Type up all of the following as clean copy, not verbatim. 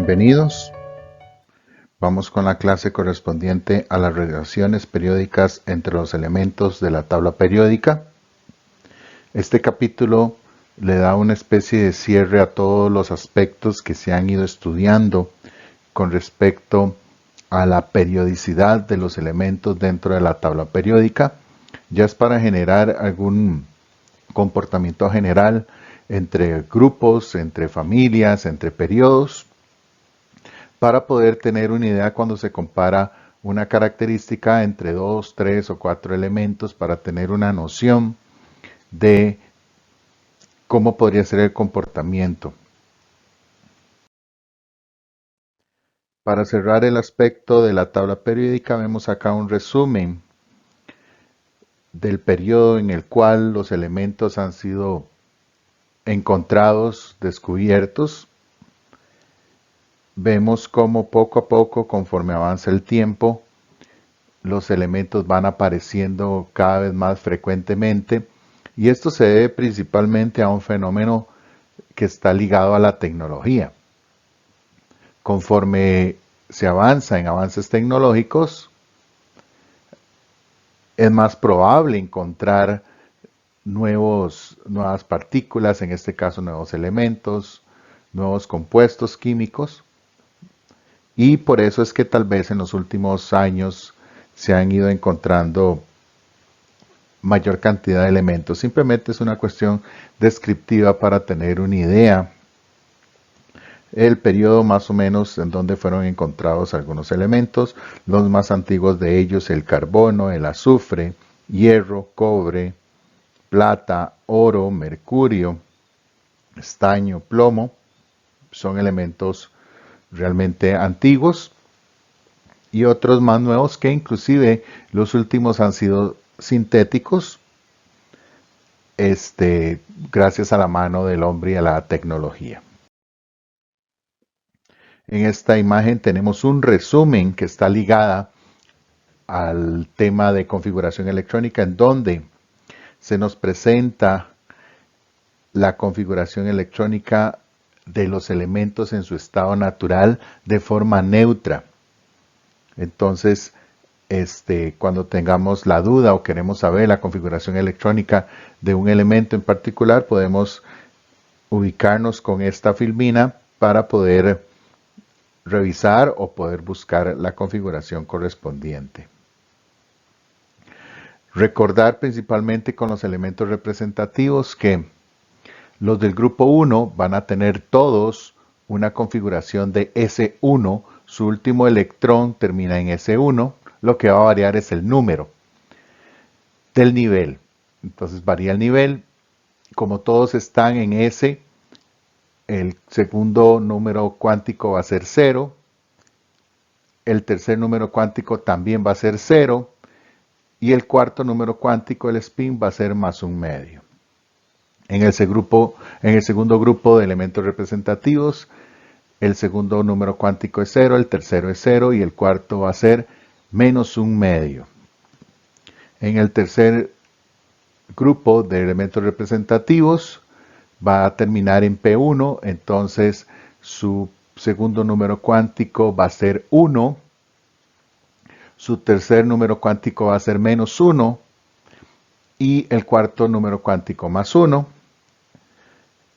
Bienvenidos. Vamos con la clase correspondiente a las relaciones periódicas entre los elementos de la tabla periódica. Este capítulo le da una especie de cierre a todos los aspectos que se han ido estudiando con respecto a la periodicidad de los elementos dentro de la tabla periódica. Ya es para generar algún comportamiento general entre grupos, entre familias, entre periodos, para poder tener una idea cuando se compara una característica entre 2, 3 o 4 elementos, para tener una noción de cómo podría ser el comportamiento. Para cerrar el aspecto de la tabla periódica, vemos acá un resumen del periodo en el cual los elementos han sido encontrados, descubiertos. Vemos cómo poco a poco, conforme avanza el tiempo, los elementos van apareciendo cada vez más frecuentemente, y esto se debe principalmente a un fenómeno que está ligado a la tecnología. Conforme se avanza en avances tecnológicos, es más probable encontrar nuevas partículas, en este caso nuevos elementos, nuevos compuestos químicos, y por eso es que tal vez en los últimos años se han ido encontrando mayor cantidad de elementos. Simplemente es una cuestión descriptiva para tener una idea el periodo más o menos en donde fueron encontrados algunos elementos. Los más antiguos de ellos: el carbono, el azufre, hierro, cobre, plata, oro, mercurio, estaño, plomo. Son elementos realmente antiguos, y otros más nuevos que inclusive los últimos han sido sintéticos, gracias a la mano del hombre y a la tecnología. En esta imagen tenemos un resumen que está ligada al tema de configuración electrónica, en donde se nos presenta la configuración electrónica de los elementos en su estado natural de forma neutra. Entonces, cuando tengamos la duda o queremos saber la configuración electrónica de un elemento en particular, podemos ubicarnos con esta filmina para poder revisar o poder buscar la configuración correspondiente. Recordar principalmente con los elementos representativos que los del grupo 1 van a tener todos una configuración de S1, su último electrón termina en S1, lo que va a variar es el número del nivel. Entonces varía el nivel, como todos están en S, el segundo número cuántico va a ser 0, el tercer número cuántico también va a ser 0, y el cuarto número cuántico, el spin, va a ser más un medio. En el segundo grupo de elementos representativos, el segundo número cuántico es 0, el tercero es 0 y el cuarto va a ser menos un medio. En el tercer grupo de elementos representativos va a terminar en P1, entonces su segundo número cuántico va a ser 1, su tercer número cuántico va a ser menos 1 y el cuarto número cuántico más 1.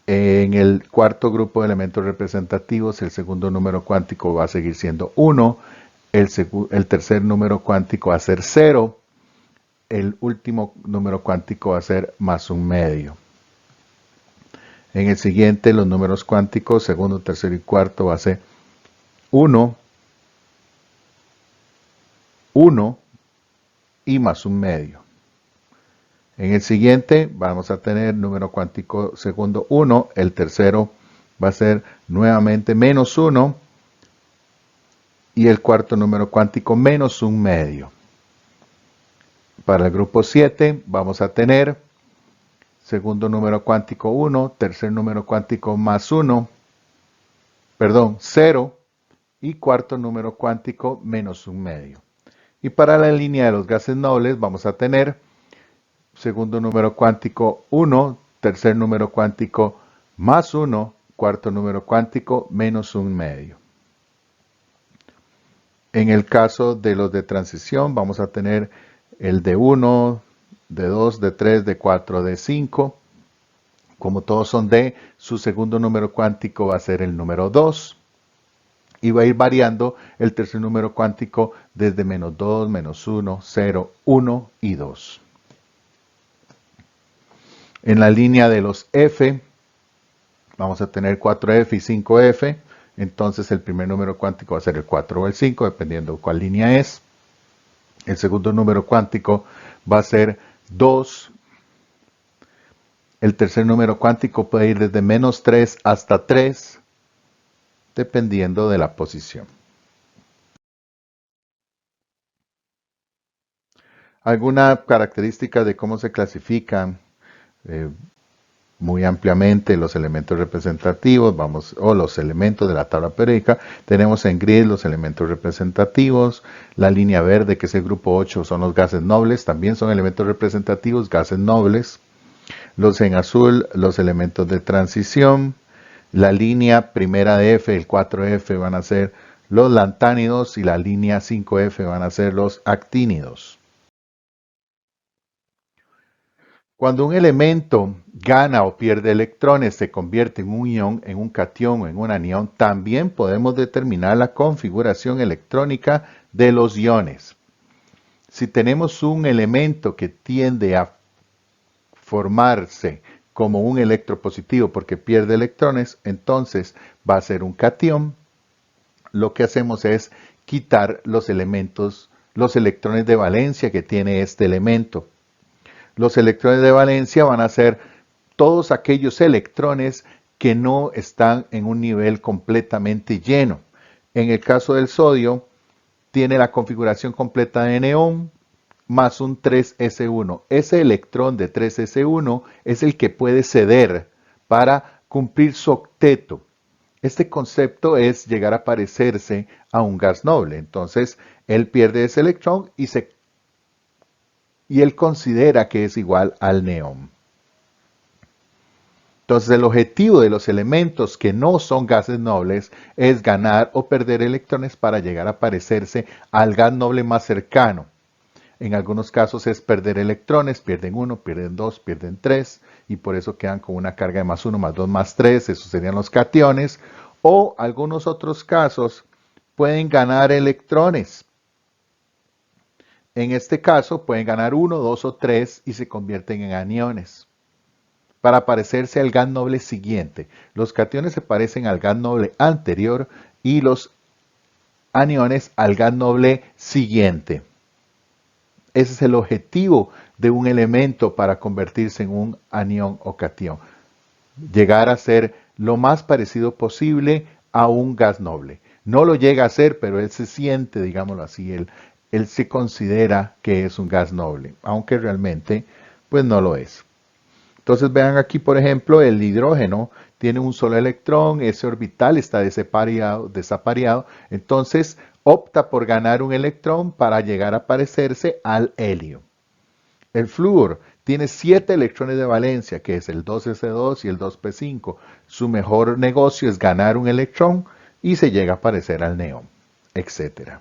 En el cuarto grupo de elementos representativos, el segundo número cuántico va a seguir siendo 1, el tercer número cuántico va a ser 0, el último número cuántico va a ser más un medio. En el siguiente, los números cuánticos, segundo, tercero y cuarto, va a ser 1, 1 y más un medio. En el siguiente vamos a tener número cuántico segundo 1, el tercero va a ser nuevamente menos 1 y el cuarto número cuántico menos un medio. Para el grupo 7 vamos a tener segundo número cuántico 1, tercer número cuántico más 1, 0 y cuarto número cuántico menos un medio. Y para la línea de los gases nobles vamos a tener segundo número cuántico 1, tercer número cuántico más 1, cuarto número cuántico menos un medio. En el caso de los de transición, vamos a tener el D1, D2, D3, D4, D5. Como todos son D, su segundo número cuántico va a ser el número 2. Y va a ir variando el tercer número cuántico desde -2, -1, 0, 1 y 2. En la línea de los F, vamos a tener 4F y 5F. Entonces el primer número cuántico va a ser el 4 o el 5, dependiendo cuál línea es. El segundo número cuántico va a ser 2. El tercer número cuántico puede ir desde -3 hasta 3, dependiendo de la posición. Alguna característica de cómo se clasifican muy ampliamente los elementos representativos, o los elementos de la tabla periódica. Tenemos en gris los elementos representativos, la línea verde, que es el grupo 8, son los gases nobles, también son elementos representativos, gases nobles. Los en azul, los elementos de transición. La línea primera de F, el 4F, van a ser los lantánidos y la línea 5F van a ser los actínidos. Cuando un elemento gana o pierde electrones, se convierte en un ion, en un catión o en un anión, también podemos determinar la configuración electrónica de los iones. Si tenemos un elemento que tiende a formarse como un electropositivo porque pierde electrones, entonces va a ser un catión. Lo que hacemos es quitar los electrones de valencia que tiene este elemento. Los electrones de valencia van a ser todos aquellos electrones que no están en un nivel completamente lleno. En el caso del sodio, tiene la configuración completa de neón más un 3s1. Ese electrón de 3s1 es el que puede ceder para cumplir su octeto. Este concepto es llegar a parecerse a un gas noble. Entonces, él pierde ese electrón y él considera que es igual al neón. Entonces el objetivo de los elementos que no son gases nobles es ganar o perder electrones para llegar a parecerse al gas noble más cercano. En algunos casos es perder electrones, pierden 1, pierden 2, pierden 3 y por eso quedan con una carga de +1, +2, +3, esos serían los cationes. O algunos otros casos pueden ganar electrones. En este caso pueden ganar 1, 2 o 3 y se convierten en aniones para parecerse al gas noble siguiente. Los cationes se parecen al gas noble anterior y los aniones al gas noble siguiente. Ese es el objetivo de un elemento para convertirse en un anión o catión. Llegar a ser lo más parecido posible a un gas noble. No lo llega a ser, pero él se siente, digámoslo así, él se considera que es un gas noble, aunque realmente pues no lo es. Entonces vean aquí, por ejemplo, el hidrógeno tiene un solo electrón, ese orbital está desapareado, entonces opta por ganar un electrón para llegar a parecerse al helio. El flúor tiene 7 electrones de valencia, que es el 2s2 y el 2p5. Su mejor negocio es ganar un electrón y se llega a parecer al neón, etc.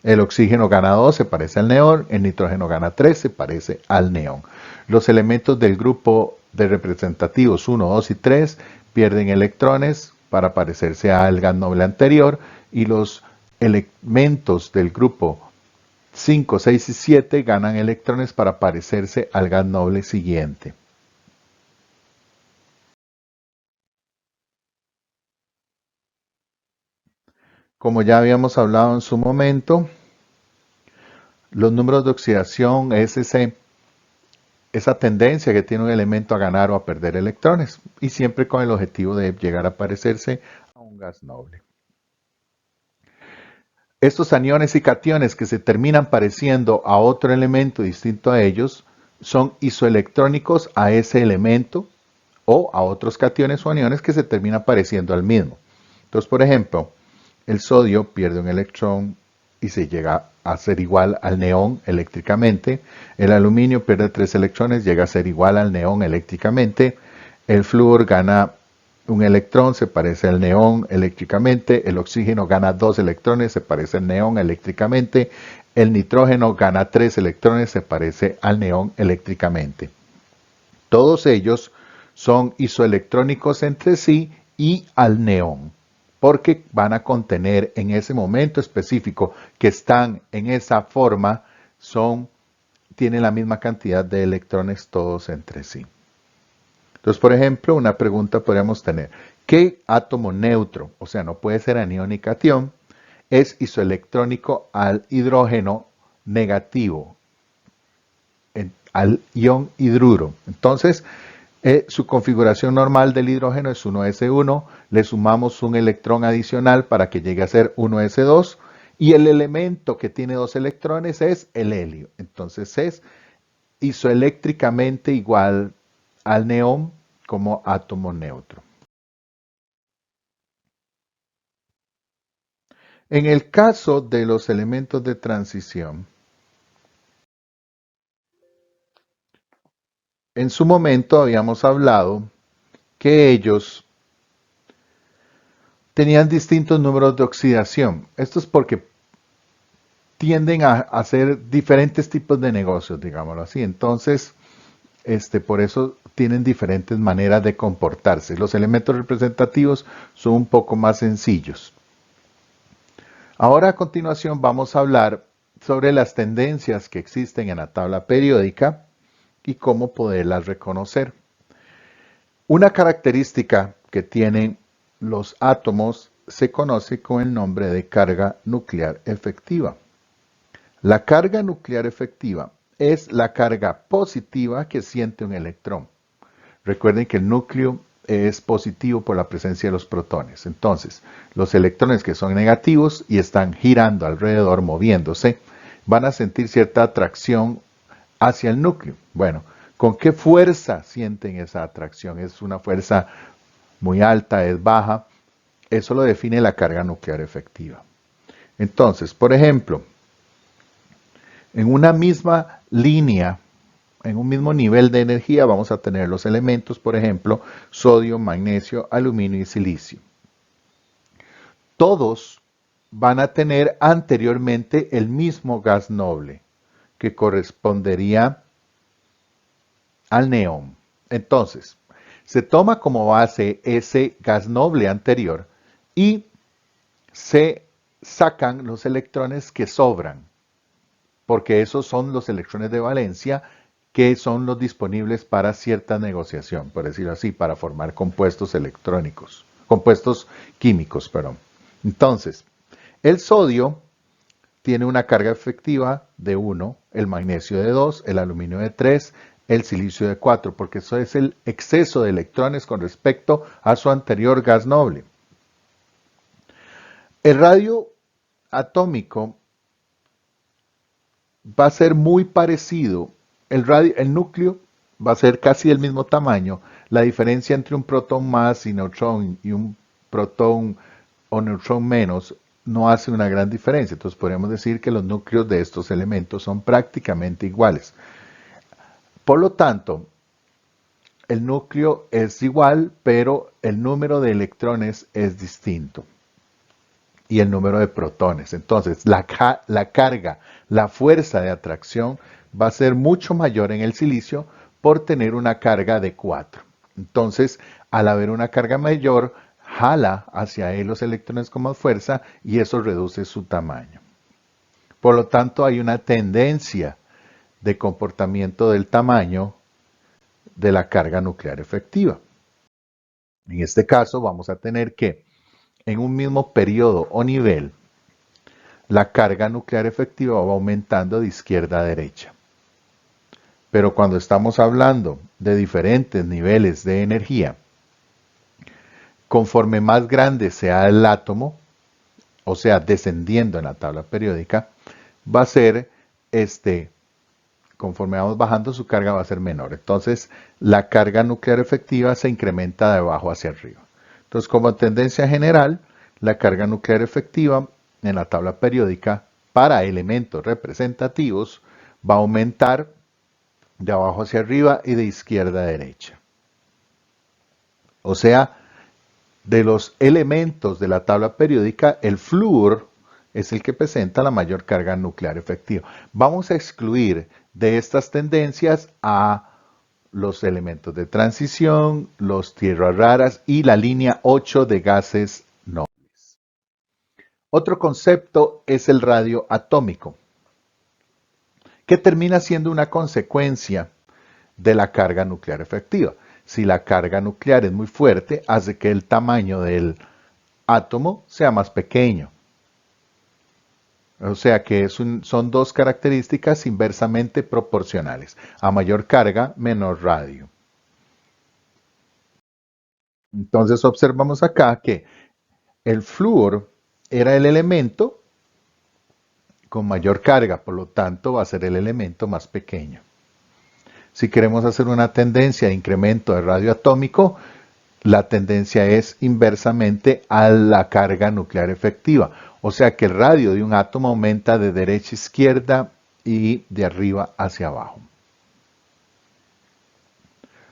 El oxígeno gana 2, se parece al neón. El nitrógeno gana 3, se parece al neón. Los elementos del grupo de representativos 1, 2 y 3 pierden electrones para parecerse al gas noble anterior. Y los elementos del grupo 5, 6 y 7 ganan electrones para parecerse al gas noble siguiente. Como ya habíamos hablado en su momento, los números de oxidación es esa tendencia que tiene un elemento a ganar o a perder electrones, y siempre con el objetivo de llegar a parecerse a un gas noble. Estos aniones y cationes que se terminan pareciendo a otro elemento distinto a ellos son isoelectrónicos a ese elemento o a otros cationes o aniones que se terminan pareciendo al mismo. Entonces, por ejemplo, el sodio pierde un electrón y se llega a ser igual al neón eléctricamente. El aluminio pierde 3 electrones, llega a ser igual al neón eléctricamente. El flúor gana un electrón, se parece al neón eléctricamente, el oxígeno gana 2 electrones, se parece al neón eléctricamente, el nitrógeno gana 3 electrones, se parece al neón eléctricamente. Todos ellos son isoelectrónicos entre sí y al neón, porque van a contener en ese momento específico que están en esa forma, tienen la misma cantidad de electrones todos entre sí. Entonces, por ejemplo, una pregunta podríamos tener: ¿qué átomo neutro, o sea, no puede ser anión ni cation, es isoelectrónico al hidrógeno negativo, al ion hidruro? Entonces, su configuración normal del hidrógeno es 1s1, le sumamos un electrón adicional para que llegue a ser 1s2, y el elemento que tiene 2 electrones es el helio. Entonces es isoeléctricamente igual al neón como átomo neutro. En el caso de los elementos de transición, en su momento habíamos hablado que ellos tenían distintos números de oxidación. Esto es porque tienden a hacer diferentes tipos de negocios, digámoslo así. Entonces, por eso tienen diferentes maneras de comportarse. Los elementos representativos son un poco más sencillos. Ahora a continuación vamos a hablar sobre las tendencias que existen en la tabla periódica y cómo poderlas reconocer. Una característica que tienen los átomos se conoce con el nombre de carga nuclear efectiva. La carga nuclear efectiva es la carga positiva que siente un electrón. Recuerden que el núcleo es positivo por la presencia de los protones. Entonces, los electrones que son negativos y están girando alrededor, moviéndose, van a sentir cierta atracción hacia el núcleo. Bueno, ¿con qué fuerza sienten esa atracción? ¿Es una fuerza muy alta, es baja? Eso lo define la carga nuclear efectiva. Entonces, por ejemplo, en una misma línea, en un mismo nivel de energía, vamos a tener los elementos, por ejemplo, sodio, magnesio, aluminio y silicio. Todos van a tener anteriormente el mismo gas noble, que correspondería al neón. Entonces, se toma como base ese gas noble anterior y se sacan los electrones que sobran, porque esos son los electrones de valencia que son los disponibles para cierta negociación, por decirlo así, para formar compuestos electrónicos, compuestos químicos, perdón. Entonces, el sodio tiene una carga efectiva de 1, el magnesio de 2, el aluminio de 3, el silicio de 4, porque eso es el exceso de electrones con respecto a su anterior gas noble. El radio atómico va a ser muy parecido. El núcleo va a ser casi del mismo tamaño. La diferencia entre un protón más y neutrón y un protón o neutrón menos no hace una gran diferencia. Entonces podríamos decir que los núcleos de estos elementos son prácticamente iguales. Por lo tanto, el núcleo es igual, pero el número de electrones es distinto y el número de protones. Entonces, la carga, la fuerza de atracción va a ser mucho mayor en el silicio por tener una carga de 4. Entonces, al haber una carga mayor, jala hacia él los electrones con más fuerza y eso reduce su tamaño. Por lo tanto, hay una tendencia de comportamiento del tamaño de la carga nuclear efectiva. En este caso, vamos a tener que en un mismo periodo o nivel, la carga nuclear efectiva va aumentando de izquierda a derecha. Pero cuando estamos hablando de diferentes niveles de energía, conforme más grande sea el átomo, o sea, descendiendo en la tabla periódica, va a ser, conforme vamos bajando, su carga va a ser menor. Entonces, la carga nuclear efectiva se incrementa de abajo hacia arriba. Entonces, como tendencia general, la carga nuclear efectiva en la tabla periódica para elementos representativos va a aumentar de abajo hacia arriba y de izquierda a derecha. O sea, De los elementos de la tabla periódica, el flúor es el que presenta la mayor carga nuclear efectiva. Vamos a excluir de estas tendencias a los elementos de transición, los tierras raras y la línea 8 de gases nobles. Otro concepto es el radio atómico, que termina siendo una consecuencia de la carga nuclear efectiva. Si la carga nuclear es muy fuerte, hace que el tamaño del átomo sea más pequeño. O sea que son dos características inversamente proporcionales. A mayor carga, menor radio. Entonces observamos acá que el flúor era el elemento con mayor carga, por lo tanto va a ser el elemento más pequeño. Si queremos hacer una tendencia de incremento de radio atómico, la tendencia es inversamente a la carga nuclear efectiva. O sea que el radio de un átomo aumenta de derecha a izquierda y de arriba hacia abajo.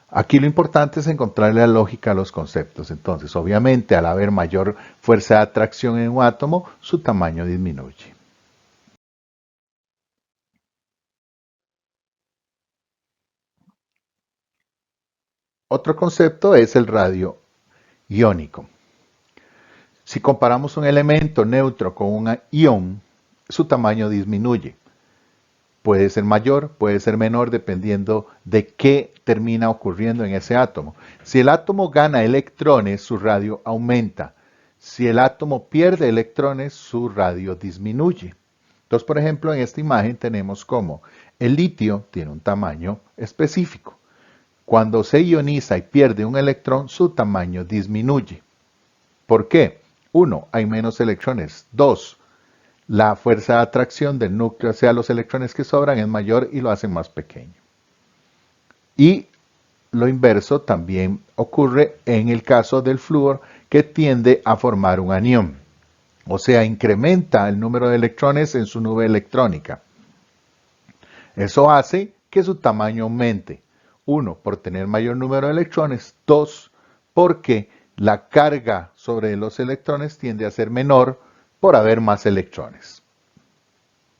Aquí lo importante es encontrarle la lógica a los conceptos. Entonces, obviamente, al haber mayor fuerza de atracción en un átomo, su tamaño disminuye. Otro concepto es el radio iónico. Si comparamos un elemento neutro con un ion, su tamaño disminuye. Puede ser mayor, puede ser menor, dependiendo de qué termina ocurriendo en ese átomo. Si el átomo gana electrones, su radio aumenta. Si el átomo pierde electrones, su radio disminuye. Entonces, por ejemplo, en esta imagen tenemos como el litio tiene un tamaño específico. Cuando se ioniza y pierde un electrón, su tamaño disminuye. ¿Por qué? 1. Hay menos electrones. 2. La fuerza de atracción del núcleo hacia los electrones que sobran es mayor y lo hacen más pequeño. Y lo inverso también ocurre en el caso del flúor, que tiende a formar un anión. O sea, incrementa el número de electrones en su nube electrónica. Eso hace que su tamaño aumente. 1, por tener mayor número de electrones. 2, porque la carga sobre los electrones tiende a ser menor por haber más electrones.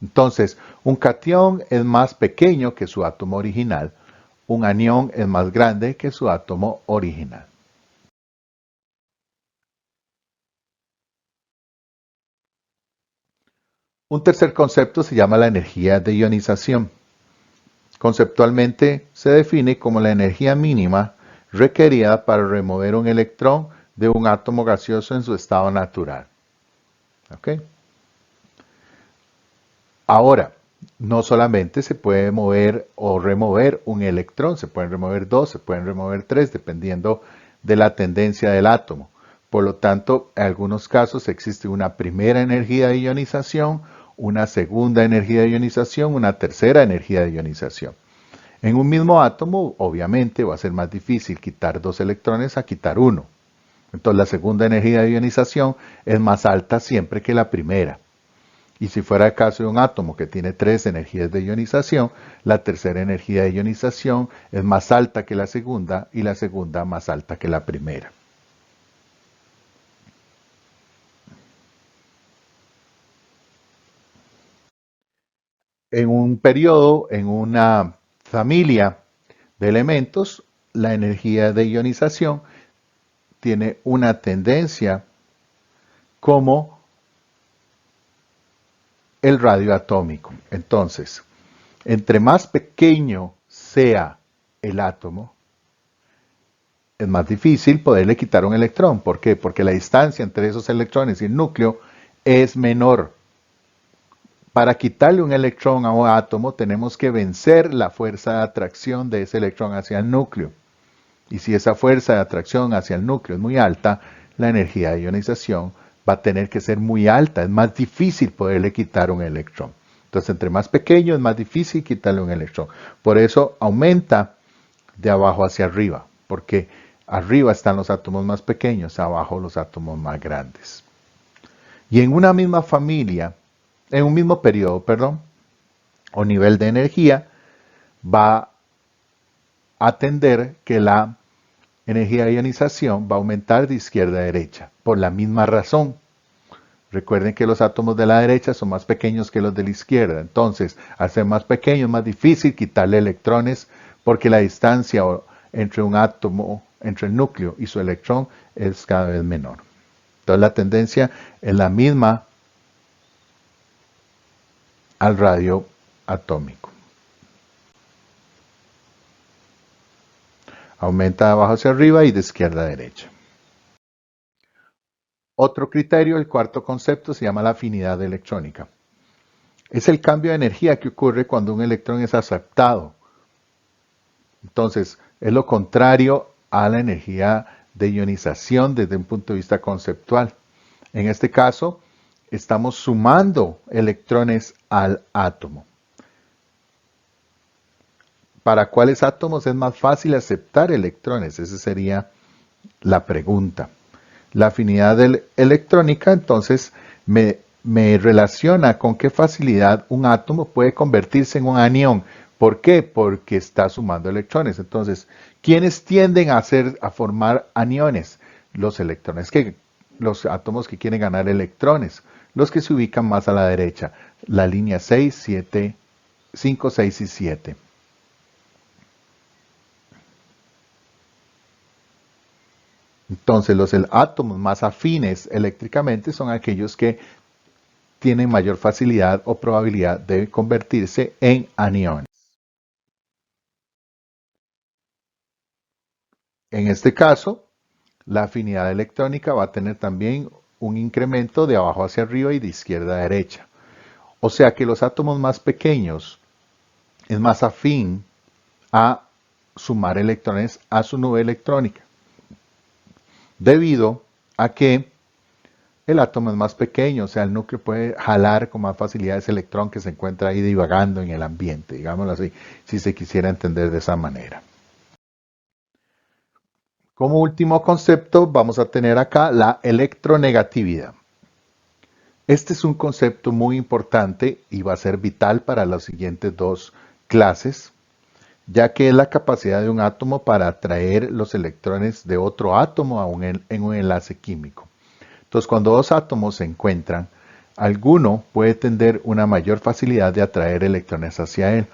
Entonces, un catión es más pequeño que su átomo original. Un anión es más grande que su átomo original. Un tercer concepto se llama la energía de ionización. Conceptualmente se define como la energía mínima requerida para remover un electrón de un átomo gaseoso en su estado natural. ¿Okay? Ahora, no solamente se puede mover o remover un electrón, se pueden remover dos, se pueden remover tres, dependiendo de la tendencia del átomo. Por lo tanto, en algunos casos existe una primera energía de ionización, una segunda energía de ionización, una tercera energía de ionización. En un mismo átomo, obviamente, va a ser más difícil quitar dos electrones a quitar uno. Entonces, la segunda energía de ionización es más alta siempre que la primera. Y si fuera el caso de un átomo que tiene tres energías de ionización, la tercera energía de ionización es más alta que la segunda y la segunda más alta que la primera. En un periodo, en una familia de elementos, la energía de ionización tiene una tendencia como el radio atómico. Entonces, entre más pequeño sea el átomo, es más difícil poderle quitar un electrón. ¿Por qué? Porque la distancia entre esos electrones y el núcleo es menor. Para quitarle un electrón a un átomo tenemos que vencer la fuerza de atracción de ese electrón hacia el núcleo. Y si esa fuerza de atracción hacia el núcleo es muy alta, la energía de ionización va a tener que ser muy alta. Es más difícil poderle quitar un electrón. Entonces, entre más pequeño es más difícil quitarle un electrón. Por eso aumenta de abajo hacia arriba, porque arriba están los átomos más pequeños, abajo los átomos más grandes. Y en una misma familia, en un mismo periodo, o nivel de energía, va a tender que la energía de ionización va a aumentar de izquierda a derecha, por la misma razón. Recuerden que los átomos de la derecha son más pequeños que los de la izquierda. Entonces, al ser más pequeños, es más difícil quitarle electrones porque la distancia entre un átomo, entre el núcleo y su electrón es cada vez menor. Entonces, la tendencia es la misma al radio atómico. Aumenta de abajo hacia arriba y de izquierda a derecha. Otro criterio, el cuarto concepto, se llama la afinidad electrónica. Es el cambio de energía que ocurre cuando un electrón es aceptado. Entonces, es lo contrario a la energía de ionización desde un punto de vista conceptual. En este caso, estamos sumando electrones al átomo. ¿Para cuáles átomos es más fácil aceptar electrones? Esa sería la pregunta. La afinidad electrónica entonces me relaciona con qué facilidad un átomo puede convertirse en un anión. ¿Por qué? Porque está sumando electrones. Entonces, ¿quiénes tienden a formar aniones? Los átomos que quieren ganar electrones, los que se ubican más a la derecha, la línea 6, 7, 5, 6 y 7. Entonces, los átomos más afines eléctricamente son aquellos que tienen mayor facilidad o probabilidad de convertirse en aniones. En este caso, la afinidad electrónica va a tener también un incremento de abajo hacia arriba y de izquierda a derecha. O sea que los átomos más pequeños es más afín a sumar electrones a su nube electrónica, debido a que el átomo es más pequeño, o sea, el núcleo puede jalar con más facilidad ese electrón que se encuentra ahí divagando en el ambiente, digámoslo así, si se quisiera entender de esa manera. Como último concepto, vamos a tener acá la electronegatividad. Este es un concepto muy importante y va a ser vital para las siguientes dos clases, ya que es la capacidad de un átomo para atraer los electrones de otro átomo en un enlace químico. Entonces, cuando dos átomos se encuentran, alguno puede tener una mayor facilidad de atraer electrones hacia él,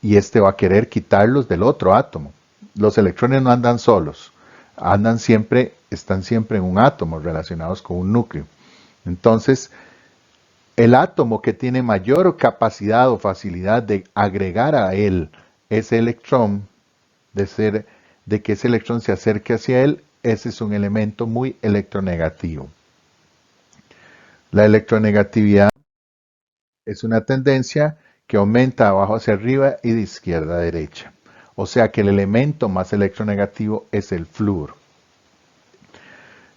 y este va a querer quitarlos del otro átomo. Los electrones no andan solos, están siempre en un átomo relacionados con un núcleo. Entonces, el átomo que tiene mayor capacidad o facilidad de agregar a él ese electrón, de que ese electrón se acerque hacia él, ese es un elemento muy electronegativo. La electronegatividad es una tendencia que aumenta de abajo hacia arriba y de izquierda a derecha. O sea que el elemento más electronegativo es el flúor.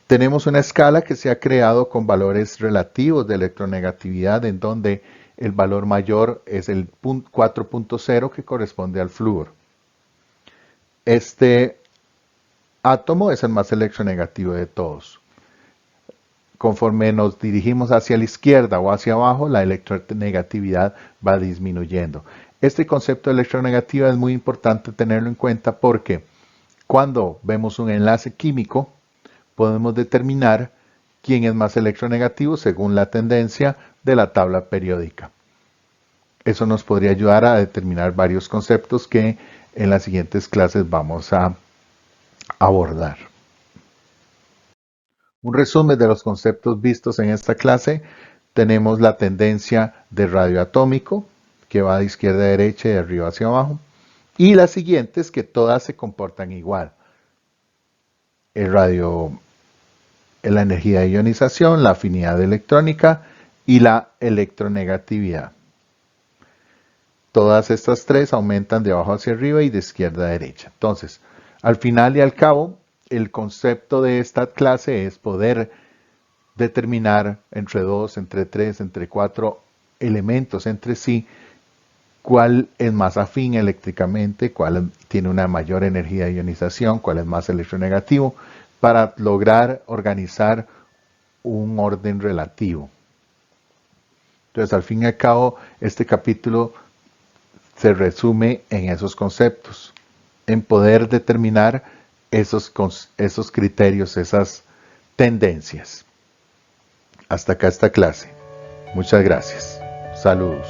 Tenemos una escala que se ha creado con valores relativos de electronegatividad en donde el valor mayor es el 4.0 que corresponde al flúor. Este átomo es el más electronegativo de todos. Conforme nos dirigimos hacia la izquierda o hacia abajo, la electronegatividad va disminuyendo. Este concepto de electronegatividad es muy importante tenerlo en cuenta porque cuando vemos un enlace químico, podemos determinar quién es más electronegativo según la tendencia de la tabla periódica. Eso nos podría ayudar a determinar varios conceptos que en las siguientes clases vamos a abordar. Un resumen de los conceptos vistos en esta clase. Tenemos la tendencia de radio atómico, que va de izquierda a derecha y de arriba hacia abajo. Y las siguientes, que todas se comportan igual. La energía de ionización, la afinidad electrónica y la electronegatividad. Todas estas tres aumentan de abajo hacia arriba y de izquierda a derecha. Entonces, al final y al cabo, el concepto de esta clase es poder determinar entre 2, entre 3, entre 4 elementos entre sí cuál es más afín eléctricamente, cuál tiene una mayor energía de ionización, cuál es más electronegativo, para lograr organizar un orden relativo. Entonces, al fin y al cabo, este capítulo se resume en esos conceptos, en poder determinar esos criterios, esas tendencias. Hasta acá esta clase. Muchas gracias. Saludos.